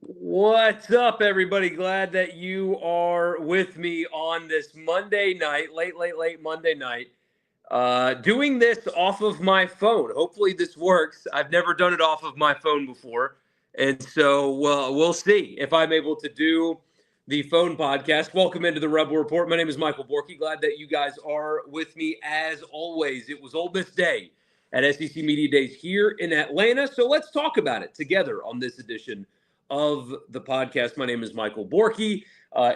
What's up, everybody? Glad that you are with me on this Monday night, late Monday night. Doing this off of my phone. Hopefully, this works. I've never done it off of my phone before. And so we'll see if I'm able to do the phone podcast. Welcome into the Rebel Report. My name is Michael Borky. Glad that you guys are with me as always. It was Ole Miss Day at SEC Media Days here in Atlanta. So let's talk about it together on this edition of the podcast. My name is Michael Borky.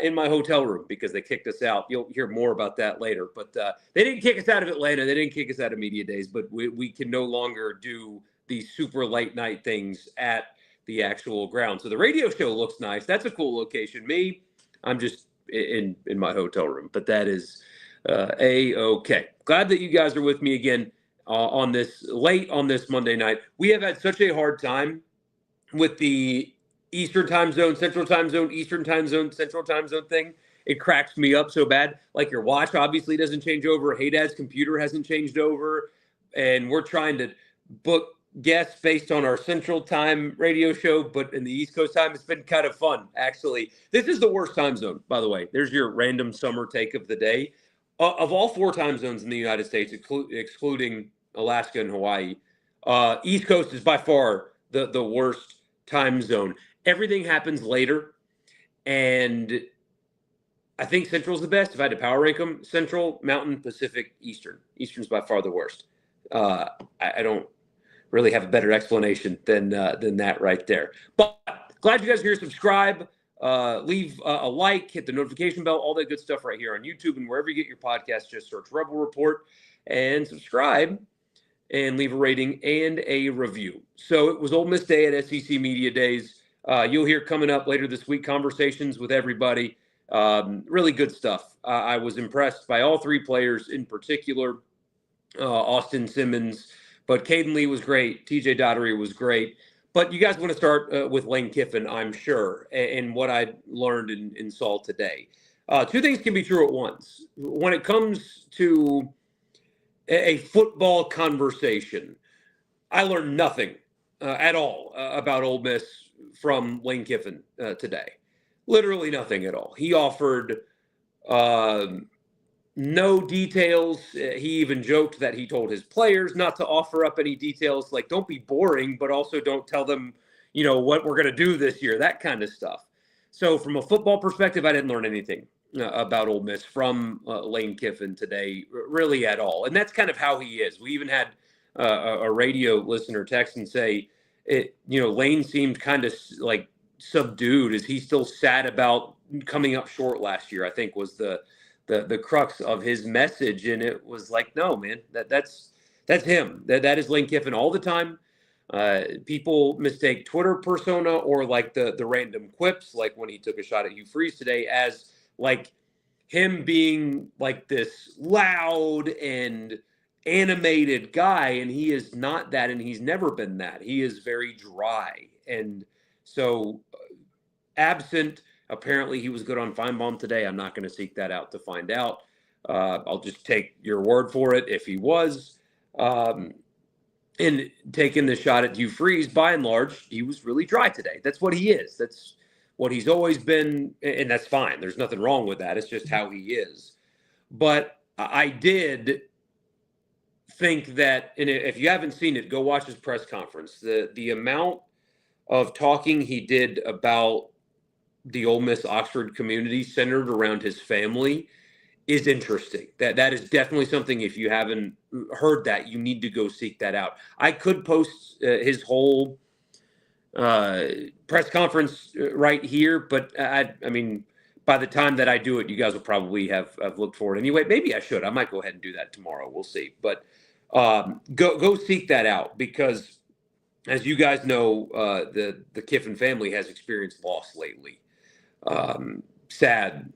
In my hotel room because they kicked us out. You'll hear more about that later. But they didn't kick us out of Atlanta. They didn't kick us out of Media Days. But we can no longer do these super late night things at the actual ground. So the radio show looks nice. That's a cool location. Me, I'm just in my hotel room. But that is A-okay. Glad that you guys are with me again on this Monday night. We have had such a hard time with the Eastern time zone, Central time zone, Eastern time zone, Central time zone thing. It cracks me up so bad. Like your watch obviously doesn't change over. Hey Dad's computer hasn't changed over. And we're trying to book guests based on our Central time radio show, but in the East Coast time, it's been kind of fun, actually. This is the worst time zone, by the way. There's your random summer take of the day. Of all four time zones in the United States, excluding Alaska and Hawaii, East Coast is by far the worst time zone. Everything happens later, and I think Central's the best. If I had to power rank them, Central, Mountain, Pacific, Eastern. Eastern's by far the worst. I don't really have a better explanation than that right there. But glad you guys are here. Subscribe, leave a like, hit the notification bell, all that good stuff right here on YouTube and wherever you get your podcast. Just search Rebel Report and subscribe and leave a rating and a review. So it was Ole Miss Day at SEC Media Days. You'll hear coming up later this week conversations with everybody. Really good stuff. I was impressed by all three players in particular. Austin Simmons, but Caden Lee was great. TJ Dottery was great. But you guys want to start with Lane Kiffin, I'm sure, and what I learned and saw today. Two things can be true at once. When it comes to a football conversation, I learned nothing at all about Ole Miss from Lane Kiffin today. Literally nothing at all. He offered no details. He even joked that he told his players not to offer up any details, like don't be boring, but also don't tell them, what we're going to do this year, that kind of stuff. So from a football perspective, I didn't learn anything about Ole Miss from Lane Kiffin today, really at all. And that's kind of how he is. We even had a radio listener text and say, Lane seemed kind of like subdued. Is he still sad about coming up short last year? I think was the crux of his message. And it was like, no, man, that's him. That is Lane Kiffin all the time. People mistake Twitter persona or like the random quips, like when he took a shot at Hugh Freeze today, as like him being like this loud and animated guy, and he is not that, and he's never been that. He is very dry. And so absent, apparently he was good on Feinbaum today. I'm not going to seek that out to find out. I'll just take your word for it if he was. And taking the shot at Hugh Freeze, by and large, he was really dry today. That's what he is. That's what he's always been, and that's fine. There's nothing wrong with that. It's just how he is. But I did think that, and if you haven't seen it, go watch his press conference. The amount of talking he did about the Ole Miss Oxford community centered around his family is interesting. That is definitely something, if you haven't heard that, you need to go seek that out. I could post his whole press conference right here, but I mean, by the time that I do it, you guys will probably have looked for it anyway. Maybe I should. I might go ahead and do that tomorrow. We'll see. But go seek that out, because as you guys know, the Kiffin family has experienced loss lately. Sad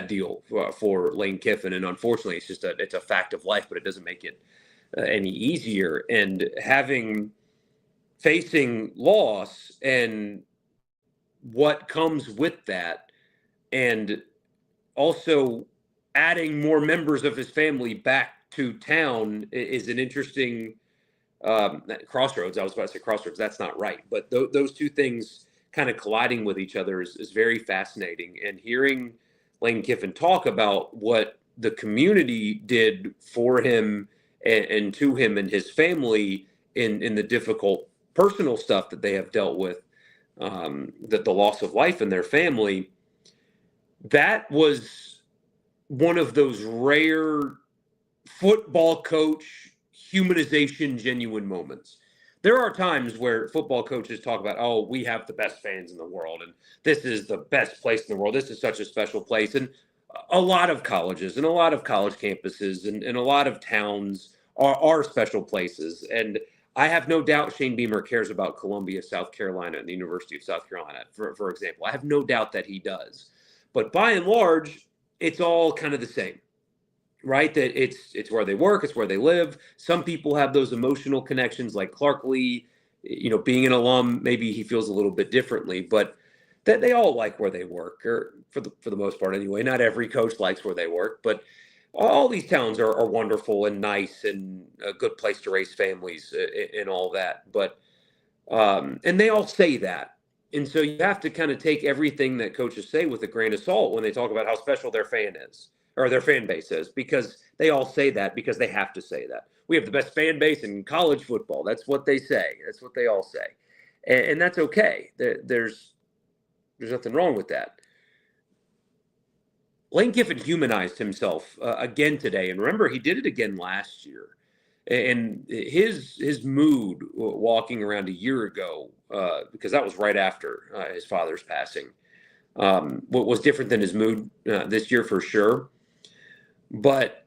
deal for Lane Kiffin, and unfortunately, it's a fact of life, but it doesn't make it any easier. And facing loss and what comes with that, and also adding more members of his family back to town is an interesting crossroads. I was about to say crossroads. That's not right, but those two things kind of colliding with each other is very fascinating. And hearing Lane Kiffin talk about what the community did for him and to him and his family in the difficult personal stuff that they have dealt with, that the loss of life in their family, that was one of those rare football coach humanization genuine moments. There are times where football coaches talk about, oh, we have the best fans in the world, and this is the best place in the world. This is such a special place. And a lot of colleges and a lot of college campuses and a lot of towns are special places. And I have no doubt Shane Beamer cares about Columbia, South Carolina, and the University of South Carolina, for example. I have no doubt that he does. But by and large, it's all kind of the same, right? That it's where they work, it's where they live. Some people have those emotional connections, like Clark Lee, being an alum, maybe he feels a little bit differently, but that they all like where they work, or for the most part anyway. Not every coach likes where they work, but all these towns are wonderful and nice and a good place to raise families and all that. But and they all say that. And so you have to kind of take everything that coaches say with a grain of salt when they talk about how special their fan is or their fan base is, because they all say that because they have to say that. We have the best fan base in college football. That's what they say. That's what they all say. And that's okay. There's nothing wrong with that. Lane Kiffin humanized himself again today. And remember, he did it again last year. And his mood walking around a year ago, because that was right after his father's passing, what was different than his mood this year for sure. But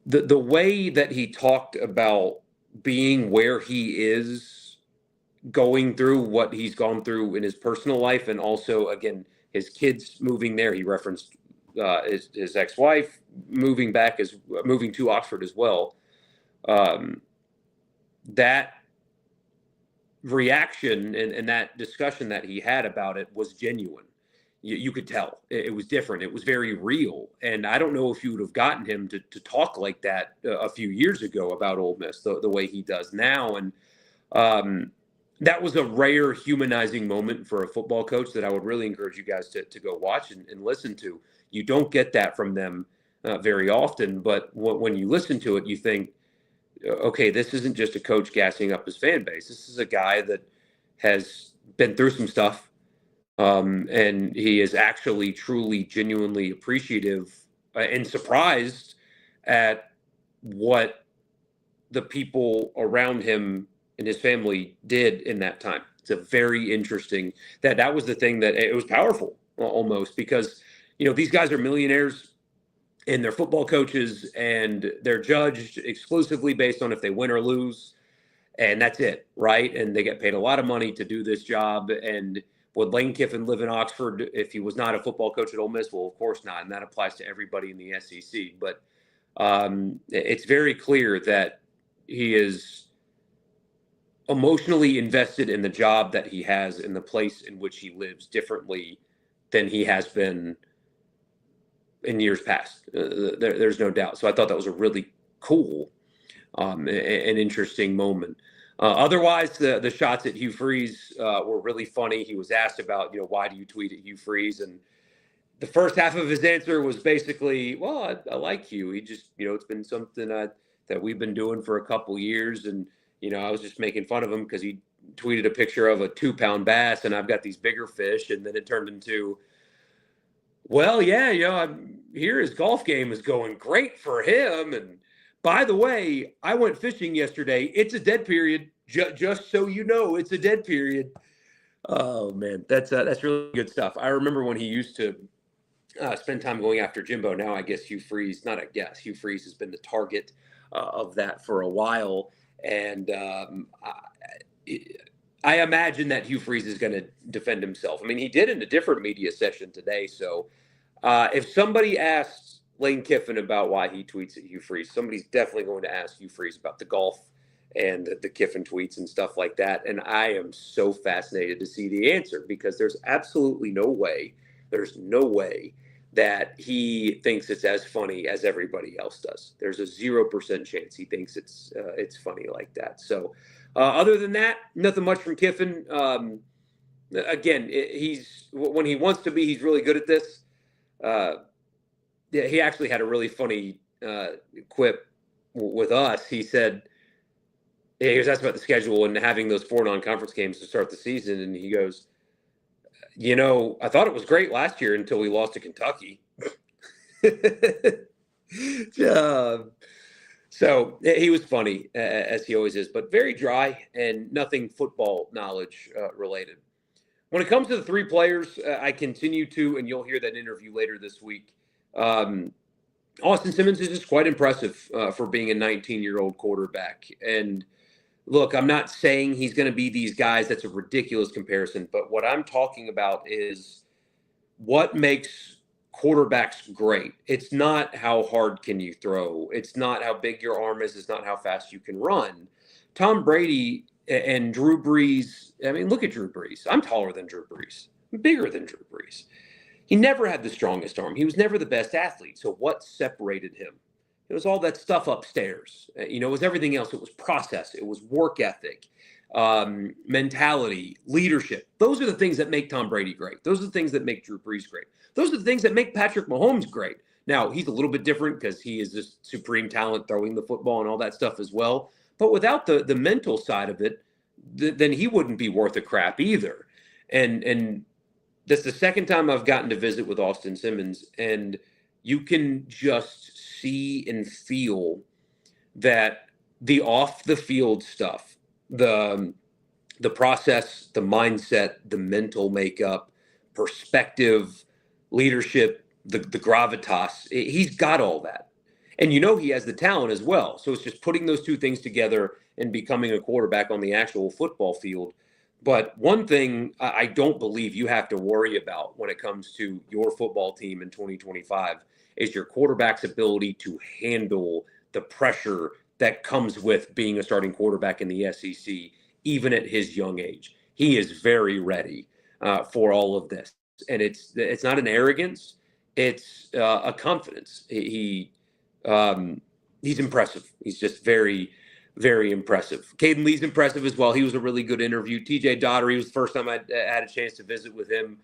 the way that he talked about being where he is, going through what he's gone through in his personal life, and also, again, his kids moving there. He referenced his ex-wife moving to Oxford as well. That reaction and that discussion that he had about it was genuine. You could tell it was different. It was very real. And I don't know if you would have gotten him to talk like that a few years ago about Ole Miss, the way he does now. And that was a rare humanizing moment for a football coach that I would really encourage you guys to go watch and listen to. You don't get that from them very often, but when you listen to it, you think, okay, this isn't just a coach gassing up his fan base. This is a guy that has been through some stuff, and he is actually truly, genuinely appreciative and surprised at what the people around him and his family did in that time. It's a very interesting, that was the thing that it was powerful almost, because, these guys are millionaires and they're football coaches, and they're judged exclusively based on if they win or lose. And that's it, right? And they get paid a lot of money to do this job. And would Lane Kiffin live in Oxford if he was not a football coach at Ole Miss? Well, of course not. And that applies to everybody in the SEC. But it's very clear that he is emotionally invested in the job that he has in the place in which he lives differently than he has been in years past. There's no doubt. So I thought that was a really cool an interesting moment. Otherwise, the shots at Hugh Freeze were really funny. He was asked about, why do you tweet at Hugh Freeze? And the first half of his answer was basically, well, I like Hugh. He just, it's been something that we've been doing for a couple years. And, I was just making fun of him because he tweeted a picture of a 2-pound bass and I've got these bigger fish. And then it turned into, well, yeah, I hear his golf game is going great for him. And by the way, I went fishing yesterday. It's a dead period. Just so you know, it's a dead period. Oh, man, that's really good stuff. I remember when he used to spend time going after Jimbo. Now I guess Hugh Freeze has been the target of that for a while. And I imagine that Hugh Freeze is going to defend himself. I mean, he did in a different media session today. So if somebody asks Lane Kiffin about why he tweets at Hugh Freeze, somebody's definitely going to ask Hugh Freeze about the golf and the Kiffin tweets and stuff like that. And I am so fascinated to see the answer, because there's absolutely no way that he thinks it's as funny as everybody else does. There's a 0% chance he thinks it's funny like that. So other than that, nothing much from Kiffin. again, he's when he wants to be, he's really good at this. Yeah, he actually had a really funny quip with us. He said, yeah, he was asked about the schedule and having those 4 non-conference games to start the season, and he goes, I thought it was great last year until we lost to Kentucky. So he was funny, as he always is, but very dry and nothing football knowledge related. When it comes to the 3 players, I continue to, and you'll hear that interview later this week. Austin Simmons is just quite impressive for being a 19-year-old quarterback. And look, I'm not saying he's going to be these guys. That's a ridiculous comparison. But what I'm talking about is what makes quarterbacks great. It's not how hard can you throw. It's not how big your arm is. It's not how fast you can run. Tom Brady and Drew Brees. I mean, look at Drew Brees. I'm taller than Drew Brees. I'm bigger than Drew Brees. He never had the strongest arm. He was never the best athlete. So what separated him? It was all that stuff upstairs. It was everything else. It was process. It was work ethic, mentality, leadership. Those are the things that make Tom Brady great. Those are the things that make Drew Brees great. Those are the things that make Patrick Mahomes great. Now, he's a little bit different because he is this supreme talent throwing the football and all that stuff as well. But without the mental side of it, then he wouldn't be worth a crap either. And that's the second time I've gotten to visit with Austin Simmons, and you can just see and feel that the off the field stuff, the process, the mindset, the mental makeup, perspective, leadership, the gravitas, he's got all that. And he has the talent as well. So it's just putting those 2 things together and becoming a quarterback on the actual football field. But one thing I don't believe you have to worry about when it comes to your football team in 2025 is your quarterback's ability to handle the pressure that comes with being a starting quarterback in the SEC, even at his young age. He is very ready for all of this. And it's not an arrogance. It's a confidence. He's impressive. He's just very, very impressive. Caden Lee's impressive as well. He was a really good interview. TJ Daugherty was the first time I had a chance to visit with him.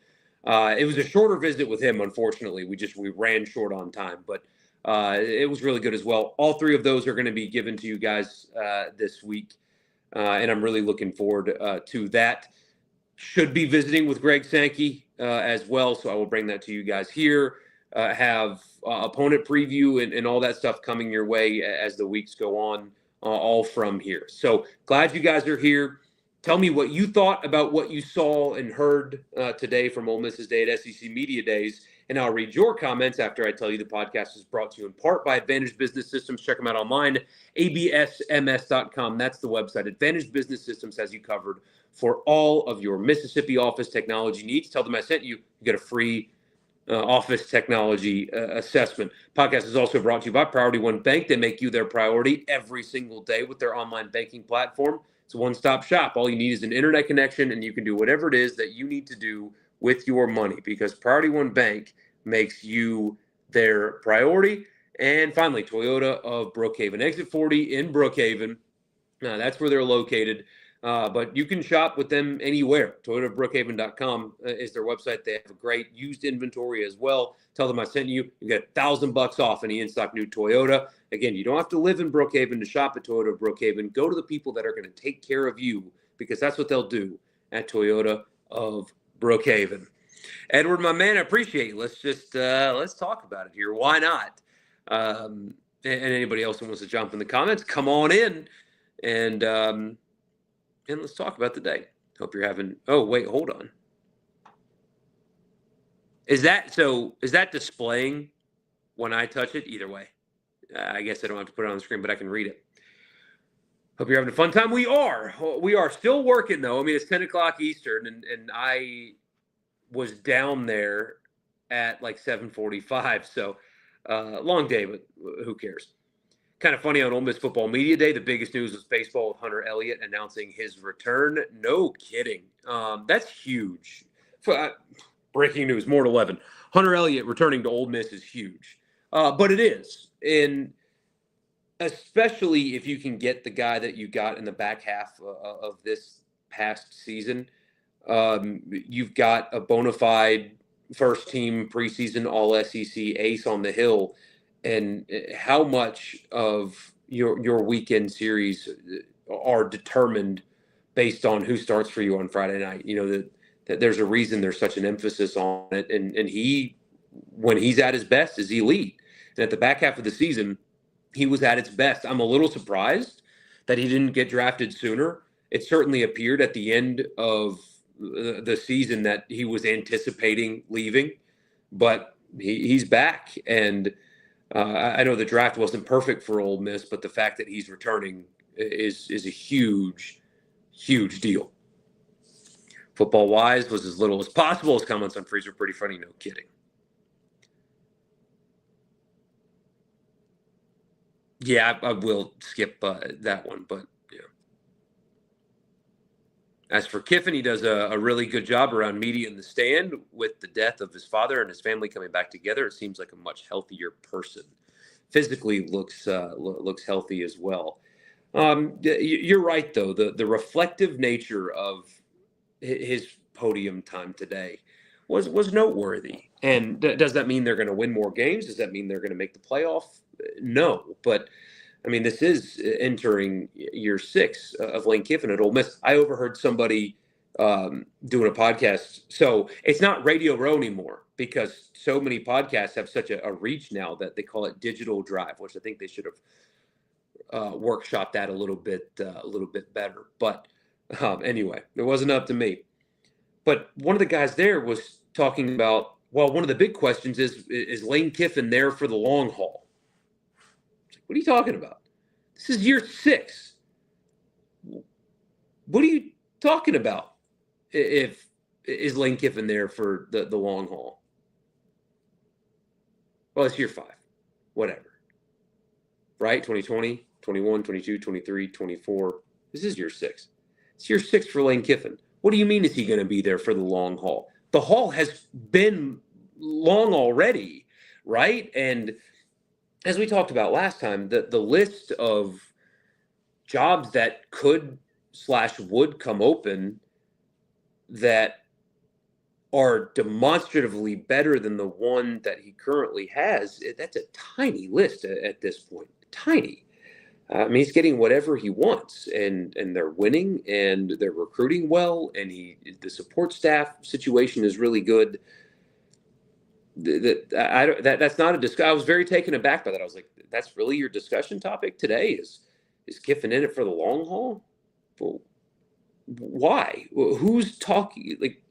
It was a shorter visit with him, unfortunately. We ran short on time, but it was really good as well. All 3 of those are going to be given to you guys this week, and I'm really looking forward to that. Should be visiting with Greg Sankey as well, so I will bring that to you guys here. Have opponent preview and all that stuff coming your way as the weeks go on, all from here. So glad you guys are here. Tell me what you thought about what you saw and heard today from Ole Miss's day at SEC Media Days, and I'll read your comments after I tell you the podcast is brought to you in part by Advantage Business Systems. Check them out online, absms.com. That's the website. Advantage Business Systems has you covered for all of your Mississippi office technology needs. Tell them I sent you. You get a free office technology assessment. Podcast is also brought to you by Priority One Bank. They make you their priority every single day with their online banking platform. It's a one-stop shop. All you need is an internet connection, and you can do whatever it is that you need to do with your money, because Priority One Bank makes you their priority. And finally, Toyota of Brookhaven. Exit 40 in Brookhaven. That's where they're located. But you can shop with them anywhere. ToyotaBrookhaven.com is their website. They have a great used inventory as well. Tell them I sent you. You get $1,000 off any in-stock new Toyota. Again, you don't have to live in Brookhaven to shop at Toyota of Brookhaven. Go to the people that are going to take care of you, because that's what they'll do at Toyota of Brookhaven. Edward, my man, I appreciate you. Let's talk about it here. Why not? And anybody else who wants to jump in the comments, come on in and let's talk about the day. Hope you're having. Oh, wait, hold on. Is that displaying when I touch it? Either way, I guess I don't have to put it on the screen, but I can read it. Hope you're having a fun time. We are still working though. I mean, it's 10 o'clock Eastern, and I was down there at like 7:45. So long day, but who cares? Kind of funny, on Ole Miss Football Media Day, the biggest news was baseball with Hunter Elliott announcing his return. No kidding. That's huge. Breaking news, more at 11. Hunter Elliott returning to Ole Miss is huge. But it is. And especially if you can get the guy that you got in the back half of this past season. You've got a bona fide first team preseason all SEC ace on the hill. And how much of your weekend series are determined based on who starts for you on Friday night? That there's a reason there's such an emphasis on it. And he, when he's at his best, is elite. And at the back half of the season, he was at its best. I'm a little surprised that he didn't get drafted sooner. It certainly appeared at the end of the season that he was anticipating leaving, but he's back. And I know the draft wasn't perfect for Ole Miss, but the fact that he's returning is a huge, huge deal. Football wise, was as little as possible. His comments on Freeze were pretty funny. No kidding. Yeah, I will skip that one, but yeah. As for Kiffin, he does a really good job around media in the stand. With the death of his father and his family coming back together, it seems like a much healthier person. Physically looks healthy as well. You're right, though. The reflective nature of his podium time today was noteworthy. And does that mean they're going to win more games? Does that mean they're going to make the playoff? No, but I mean, this is entering year 6 of Lane Kiffin at Ole Miss. I overheard somebody doing a podcast. So it's not Radio Row anymore because so many podcasts have such a reach now that they call it Digital Drive, which I think they should have workshopped that a little bit better. But anyway, it wasn't up to me. But one of the guys there was talking about, well, one of the big questions is Lane Kiffin there for the long haul? What are you talking about? This is year 6. What are you talking about? If is Lane Kiffin there for the long haul? Well, it's year 5. Whatever. Right? 2020, 21, 22, 23, 24. This is year 6. It's year 6 for Lane Kiffin. What do you mean is he going to be there for the long haul? The haul has been long already, right? And as we talked about last time, the list of jobs that could/would come open that are demonstratively better than the one that he currently has, that's a tiny list at this point. Tiny. I mean, he's getting whatever he wants, and they're winning, and they're recruiting well, and the support staff situation is really good. That's not a discussion. I was very taken aback by that. I was like, that's really your discussion topic today? Is Kiffin in it for the long haul? Well, why? Who's talking? Like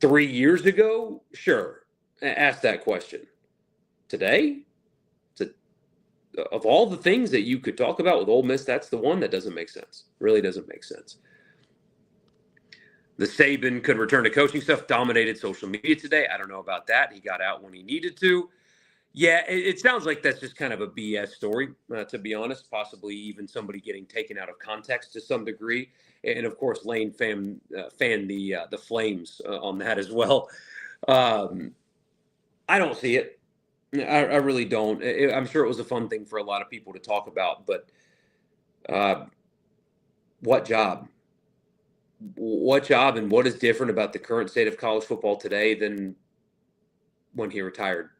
3 years ago? Sure. Ask that question. Today? Of all the things that you could talk about with Ole Miss, that's the one that doesn't make sense. Really doesn't make sense. The Saban could return to coaching stuff dominated social media today. I don't know about that. He got out when he needed to. Yeah, it sounds like that's just kind of a BS story, to be honest. Possibly even somebody getting taken out of context to some degree. And of course, Lane fanned the flames on that as well. I don't see it. I really don't. I'm sure it was a fun thing for a lot of people to talk about, but what job? What job and what is different about the current state of college football today than when he retired?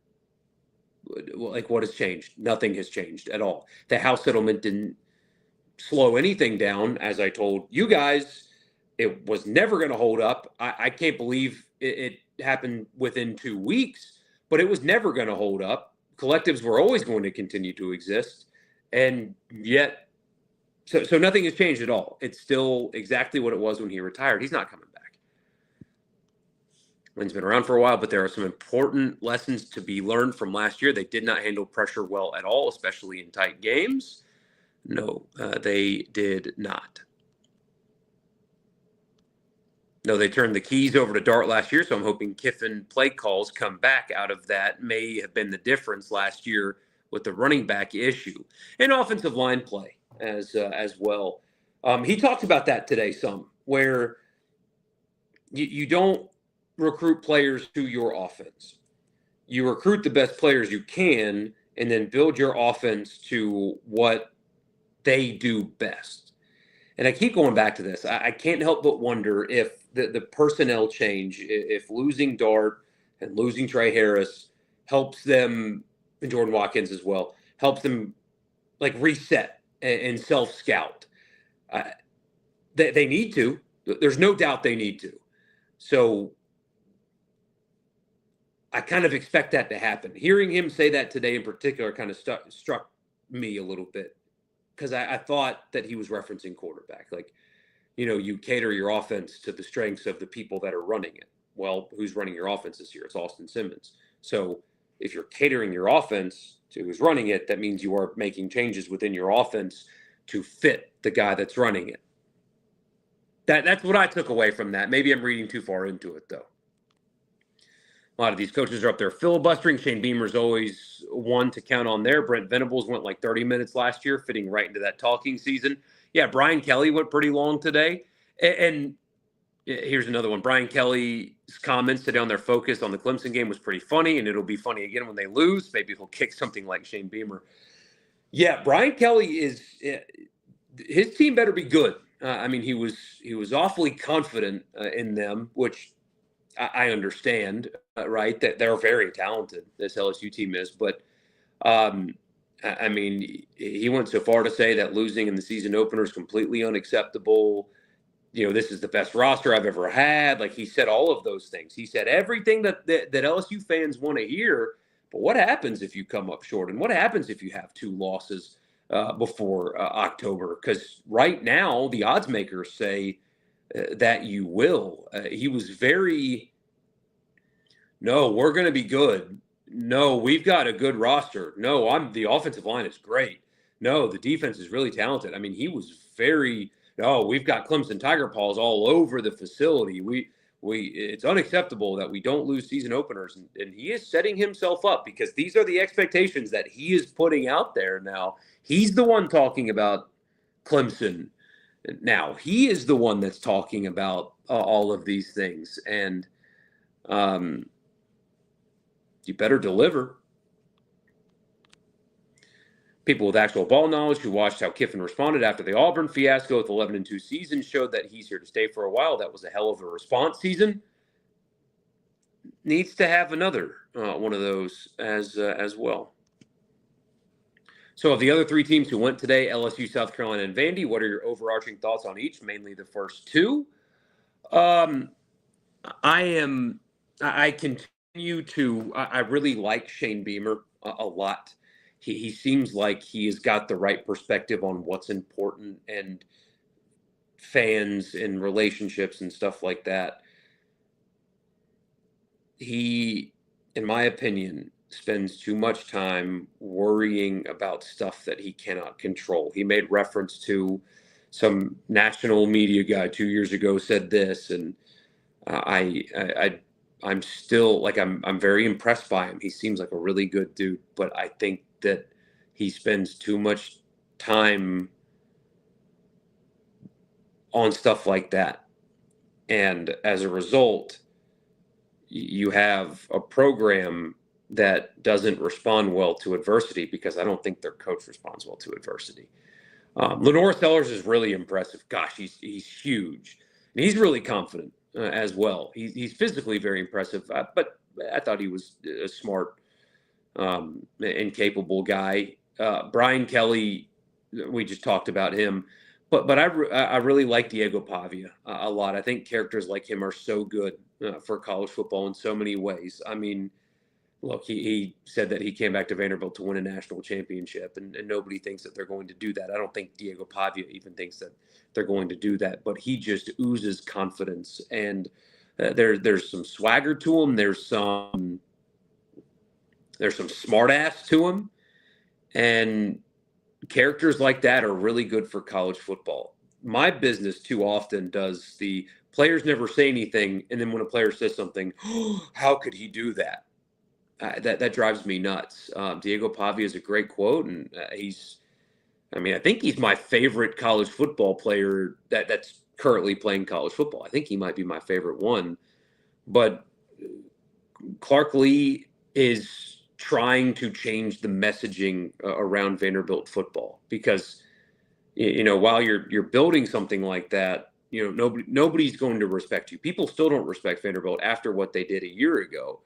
Like, what has changed? Nothing has changed at all. The House settlement didn't slow anything down. As I told you guys, it was never going to hold up. I can't believe it happened within 2 weeks, but it was never going to hold up. Collectives were always going to continue to exist. And yet, so nothing has changed at all. It's still exactly what it was when he retired. He's not coming back. Lane's been around for a while, but there are some important lessons to be learned from last year. They did not handle pressure well at all, especially in tight games. No, they did not. No, they turned the keys over to Dart last year, so I'm hoping Kiffin play calls come back out of that. May have been the difference last year with the running back issue and offensive line play as well. He talked about that today some, where you don't recruit players to your offense. You recruit the best players you can and then build your offense to what they do best. And I keep going back to this. I can't help but wonder if the personnel change, if losing Dart and losing Trey Harris helps them, and Jordan Watkins as well, helps them like reset and self scout. They need to. There's no doubt they need to. So I kind of expect that to happen. Hearing him say that today in particular kind of struck me a little bit because I thought that he was referencing quarterback. Like, you cater your offense to the strengths of the people that are running it. Well, who's running your offense this year? It's Austin Simmons. So if you're catering your offense to who's running it, that means you are making changes within your offense to fit the guy that's running it. That's what I took away from that. Maybe I'm reading too far into it, though. A lot of these coaches are up there filibustering. Shane Beamer's always one to count on there. Brent Venables went like 30 minutes last year, fitting right into that talking season. Yeah, Brian Kelly went pretty long today. And here's another one. Brian Kelly's comments today on their focus on the Clemson game was pretty funny, and it'll be funny again when they lose. Maybe he'll kick something like Shane Beamer. Yeah, Brian Kelly his team better be good. I mean, he was awfully confident in them, which I understand, right? That they're very talented. This LSU team is, but I mean, he went so far to say that losing in the season opener is completely unacceptable. This is the best roster I've ever had. Like, he said all of those things. He said everything that LSU fans want to hear. But what happens if you come up short? And what happens if you have 2 losses before October? Because right now, the odds makers say that you will. He was very, no, we're going to be good. No, we've got a good roster. No, the offensive line is great. No, the defense is really talented. I mean, he was very, we've got Clemson Tiger Paws all over the facility. It's unacceptable that we don't lose season openers. And he is setting himself up because these are the expectations that he is putting out there now. He's the one talking about Clemson. Now, he is the one that's talking about all of these things. And you better deliver. People with actual ball knowledge who watched how Kiffin responded after the Auburn fiasco with 11-2 season showed that he's here to stay for a while. That was a hell of a response season. Needs to have another one of those as well. So of the other 3 teams who went today, LSU, South Carolina, and Vandy, what are your overarching thoughts on each? Mainly the first 2. I really like Shane Beamer a lot. He seems like he has got the right perspective on what's important and fans and relationships and stuff like that. He, in my opinion, spends too much time worrying about stuff that he cannot control. He made reference to some national media guy 2 years ago said this, and I'm still like I'm very impressed by him. He seems like a really good dude, but I think that he spends too much time on stuff like that. And as a result, you have a program that doesn't respond well to adversity because I don't think their coach responds well to adversity. Lenore Sellers is really impressive. Gosh, he's huge. And he's really confident as well. He's physically very impressive, but I thought he was a smart and capable guy. Brian Kelly, we just talked about him, but I really like Diego Pavia a lot. I think characters like him are so good for college football in so many ways. I mean, look, he said that he came back to Vanderbilt to win a national championship, and nobody thinks that they're going to do that. I don't think Diego Pavia even thinks that they're going to do that, but he just oozes confidence, and there's some swagger to him. There's some smart ass to him, and characters like that are really good for college football. My business too often does the players never say anything, and then when a player says something, how could he do that? That drives me nuts. Diego Pavia is a great quote, and I think he's my favorite college football player that's currently playing college football. I think he might be my favorite one. But Clark Lee is trying to change the messaging around Vanderbilt football because, while you're building something like that, nobody's going to respect you. People still don't respect Vanderbilt after what they did a year ago,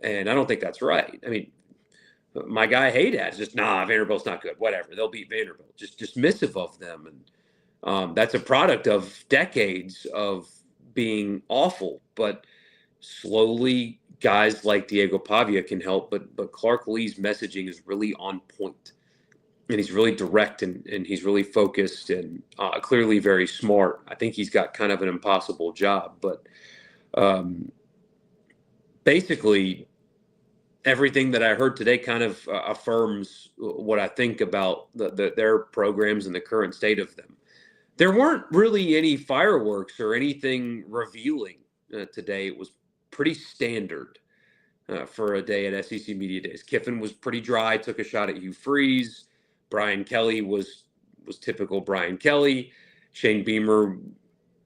and I don't think that's right. I mean, my guy Haydad's just Vanderbilt's not good. Whatever, they'll beat Vanderbilt. Just dismissive of them, and that's a product of decades of being awful. But slowly, guys like Diego Pavia can help. But Clark Lee's messaging is really on point, and he's really direct, and he's really focused, and clearly very smart. I think he's got kind of an impossible job, but basically everything that I heard today kind of affirms what I think about their programs and the current state of them. There weren't really any fireworks or anything revealing today. It was pretty standard for a day at SEC Media Days. Kiffin was pretty dry, took a shot at Hugh Freeze. Brian Kelly was typical Brian Kelly. Shane Beamer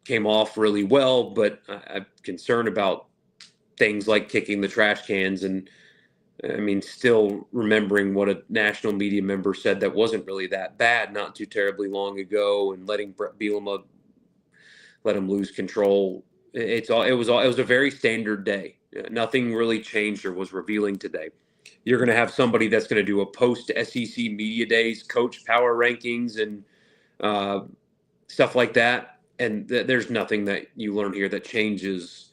came off really well, but I'm concerned about things like kicking the trash cans, and I mean, still remembering what a national media member said that wasn't really that bad not too terribly long ago, and letting Brett Bielema let him lose control. It was a very standard day. Nothing really changed or was revealing today. You're going to have somebody that's going to do a post SEC Media Days coach power rankings and stuff like that, and there's nothing that you learn here that changes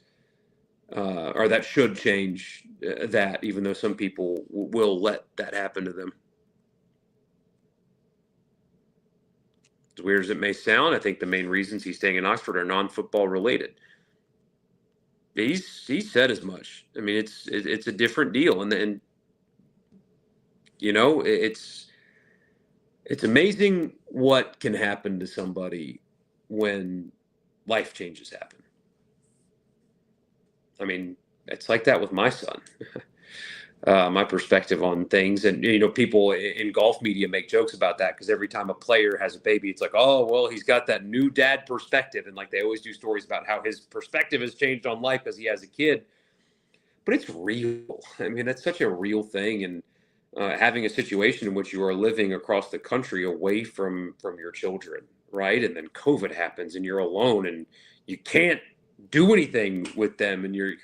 or that should change that, even though some people will let that happen to them. As weird as it may sound, I think the main reasons he's staying in Oxford are non-football related. He said as much. I mean, it's a different deal, and it's amazing what can happen to somebody when life changes happen. I mean, it's like that with my son. My perspective on things, and people in golf media make jokes about that, because every time a player has a baby, it's like, oh well, he's got that new dad perspective, and like they always do stories about how his perspective has changed on life as he has a kid. But it's real. I mean, that's such a real thing, and having a situation in which you are living across the country away from your children, right? And then COVID happens, and you're alone, and you can't do anything with them, and you're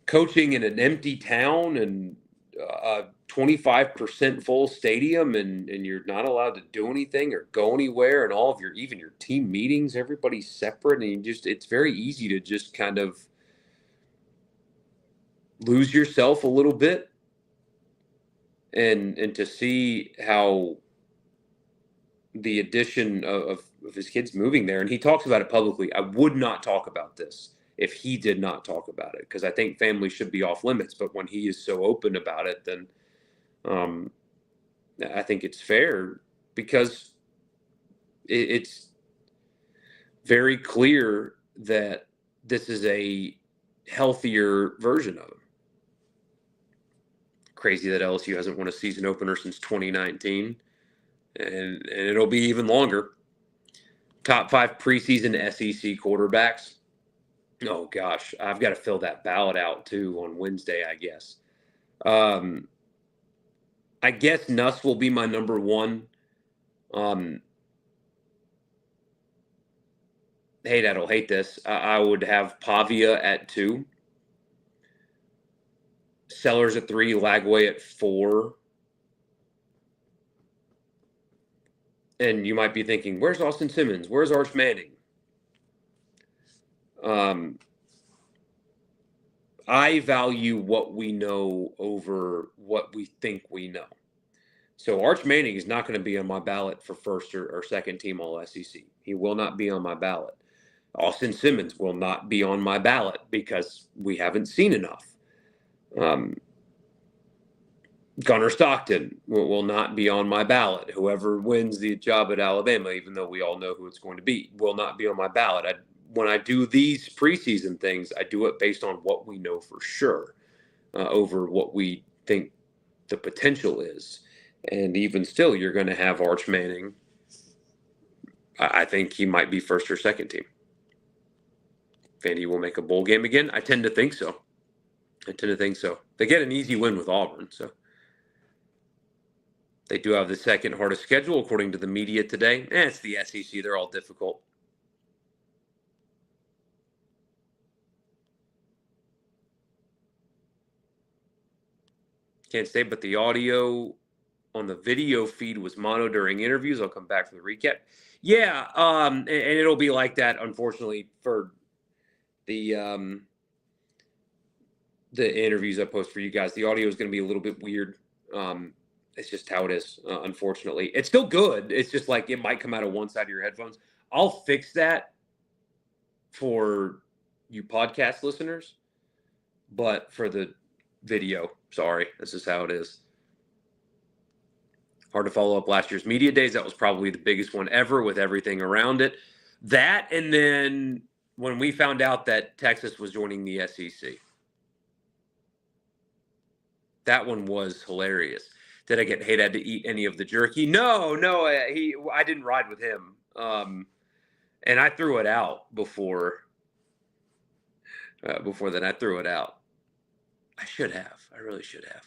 coaching in an empty town and a 25% full stadium, and you're not allowed to do anything or go anywhere, and all of even your team meetings, everybody's separate, and it's very easy to just kind of lose yourself a little bit, and to see how the addition of his kids moving there, and he talks about it publicly. I would not talk about this if he did not talk about it, because I think family should be off limits. But when he is so open about it, then I think it's fair, because it's very clear that this is a healthier version of him. Crazy that LSU hasn't won a season opener since 2019, and it'll be even longer. Top 5 preseason SEC quarterbacks. Oh gosh, I've got to fill that ballot out too on Wednesday, I guess. I guess Nuss will be my number 1. Hey, Dad'll hate this. I would have Pavia at 2. Sellers at 3, Lagway at 4. And you might be thinking, where's Austin Simmons? Where's Arch Manning? I value what we know over what we think we know. So Arch Manning is not going to be on my ballot for first or second team All SEC. He will not be on my ballot. Austin Simmons will not be on my ballot because we haven't seen enough. Gunnar Stockton will not be on my ballot. Whoever wins the job at Alabama, even though we all know who it's going to be, will not be on my ballot. When I do these preseason things, I do it based on what we know for sure over what we think the potential is. And even still, you're going to have Arch Manning. I think he might be first or second team. Vandy will make a bowl game again. I tend to think so. They get an easy win with Auburn, so. They do have the second hardest schedule, according to the media today. It's the SEC. They're all difficult. Can't say, but the audio on the video feed was mono during interviews. I'll come back for the recap. Yeah, and it'll be like that, unfortunately, for the interviews I post for you guys. The audio is going to be a little bit weird. It's just how it is, unfortunately. It's still good. It's just like it might come out of one side of your headphones. I'll fix that for you podcast listeners, but for the video, sorry, this is how it is. Hard to follow up last year's media days. That was probably the biggest one ever with everything around it. That, and then when we found out that Texas was joining the SEC. That one was hilarious. Did I get Haydad to eat any of the jerky? No, I didn't ride with him. And I threw it out before then. I threw it out. I should have. I really should have.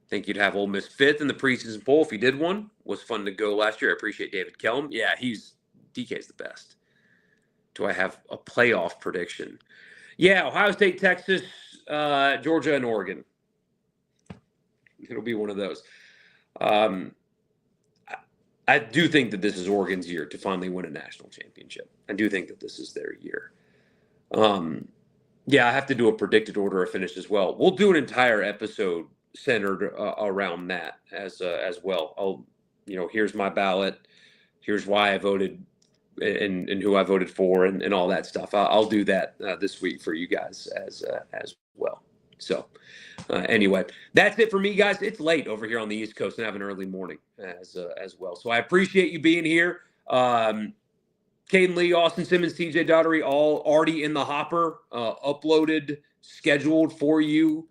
Think you'd have Ole Miss 5th in the preseason poll if he did one. Was fun to go last year. I appreciate David Kelm. Yeah, DK's the best. Do I have a playoff prediction? Yeah, Ohio State, Texas, Georgia, and Oregon. It'll be one of those. I do think that this is Oregon's year to finally win a national championship. I do think that this is their year. Yeah, I have to do a predicted order of finish as well. We'll do an entire episode centered around that as well. Here's my ballot. Here's why I voted and who I voted for and all that stuff. I'll do that this week for you guys as well. So anyway, that's it for me, guys. It's late over here on the East Coast and I have an early morning as well. So I appreciate you being here. Caden Lee, Austin Simmons, TJ Daugherty, all already in the hopper, uploaded, scheduled for you,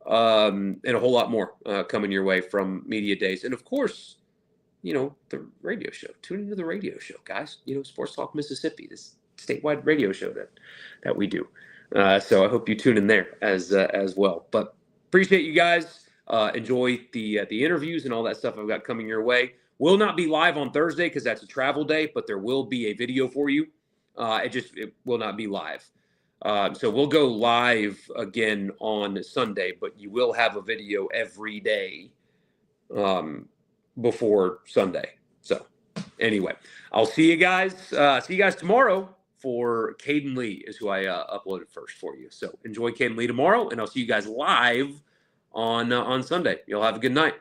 and a whole lot more coming your way from Media Days. And of course, the radio show. Tune into the radio show, guys. Sports Talk Mississippi, this statewide radio show that we do. So I hope you tune in there as well. But appreciate you guys. Enjoy the interviews and all that stuff I've got coming your way. Will not be live on Thursday because that's a travel day, but there will be a video for you. It will not be live. So we'll go live again on Sunday, but you will have a video every day before Sunday. So anyway, I'll see you guys. See you guys tomorrow for Caden Lee is who I uploaded first for you. So enjoy Caden Lee tomorrow, and I'll see you guys live on Sunday. You'll have a good night.